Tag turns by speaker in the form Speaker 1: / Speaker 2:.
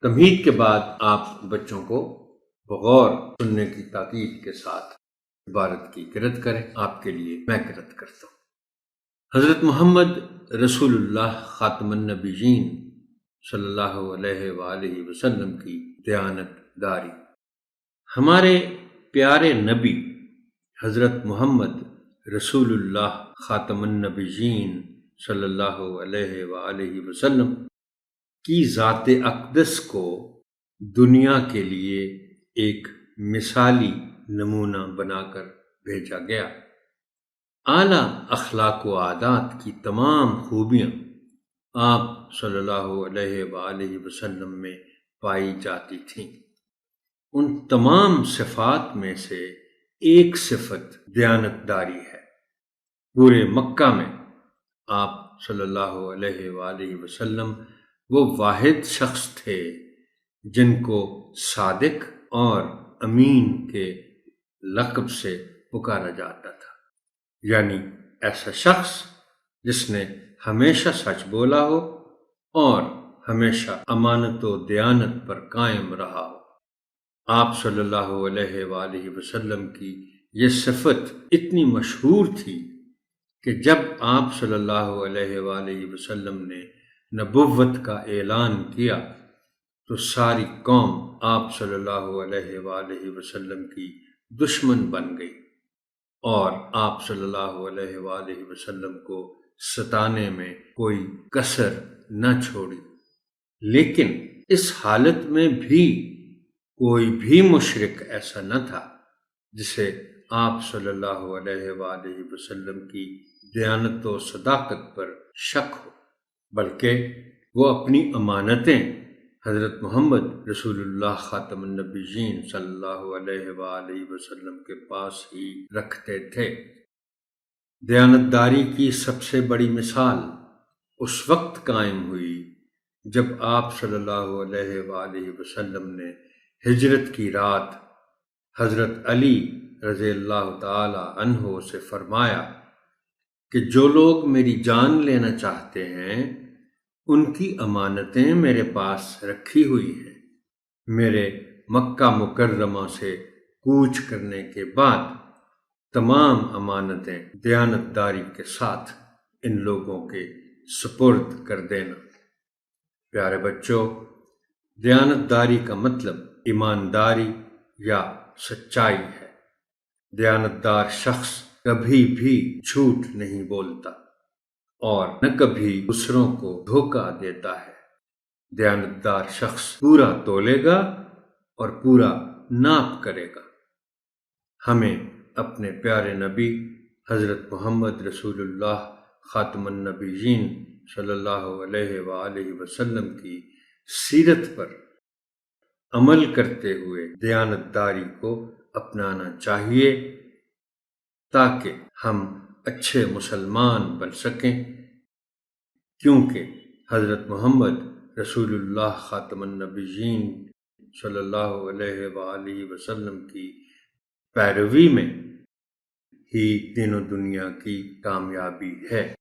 Speaker 1: تمہید کے بعد آپ بچوں کو بغور سننے کی تاکید کے ساتھ عبارت کی قرأت کریں۔ آپ کے لیے میں قرأت کرتا ہوں۔ حضرت محمد رسول اللہ خاتم النبیین صلی اللہ علیہ وآلہ وسلم کی دیانت داری۔ ہمارے پیارے نبی حضرت محمد رسول اللہ خاتم النبیین صلی اللہ علیہ وآلہ وسلم کی ذات اقدس کو دنیا کے لیے ایک مثالی نمونہ بنا کر بھیجا گیا۔ اعلیٰ اخلاق و عادات کی تمام خوبیاں آپ صلی اللہ علیہ وآلہ وسلم میں پائی جاتی تھیں۔ ان تمام صفات میں سے ایک صفت دیانت داری ہے۔ پورے مکہ میں آپ صلی اللہ علیہ وآلہ وسلم وہ واحد شخص تھے جن کو صادق اور امین کے لقب سے پکارا جاتا تھا، یعنی ایسا شخص جس نے ہمیشہ سچ بولا ہو اور ہمیشہ امانت و دیانت پر قائم رہا ہو۔ آپ صلی اللہ علیہ وآلہ وسلم کی یہ صفت اتنی مشہور تھی کہ جب آپ صلی اللہ علیہ وآلہ وسلم نے نبوت کا اعلان کیا تو ساری قوم آپ صلی اللہ علیہ وآلہ وسلم کی دشمن بن گئی اور آپ صلی اللہ علیہ وآلہ وسلم کو ستانے میں کوئی کسر نہ چھوڑی۔ لیکن اس حالت میں بھی کوئی بھی مشرک ایسا نہ تھا جسے آپ صلی اللہ علیہ وآلہ وسلم کی دیانت و صداقت پر شک ہو، بلکہ وہ اپنی امانتیں حضرت محمد رسول اللہ خاتم النبیین صلی اللہ علیہ وآلہ وسلم کے پاس ہی رکھتے تھے۔ دیانتداری کی سب سے بڑی مثال اس وقت قائم ہوئی جب آپ صلی اللہ علیہ وآلہ وسلم نے ہجرت کی رات حضرت علی رضی اللہ تعالی عنہ سے فرمایا کہ جو لوگ میری جان لینا چاہتے ہیں ان کی امانتیں میرے پاس رکھی ہوئی ہیں۔ میرے مکہ مکرمہ سے کوچ کرنے کے بعد تمام امانتیں دیانتداری کے ساتھ ان لوگوں کے سپرد کر دینا۔ پیارے بچوں، دیانتداری کا مطلب ایمانداری یا سچائی ہے۔ دیانتدار شخص کبھی بھی جھوٹ نہیں بولتا اور نہ کبھی دوسروں کو دھوکہ دیتا ہے۔ دیانتدار شخص پورا تولے گا اور پورا ناپ کرے گا۔ ہمیں اپنے پیارے نبی حضرت محمد رسول اللہ خاتم النبیین صلی اللہ علیہ وآلہ وسلم کی سیرت پر عمل کرتے ہوئے دیانتداری کو اپنانا چاہیے تاکہ ہم اچھے مسلمان بن سکیں، کیونکہ حضرت محمد رسول اللہ خاتم النبیین صلی اللہ علیہ وآلہ وسلم کی پیروی میں ہی دین و دنیا کی کامیابی ہے۔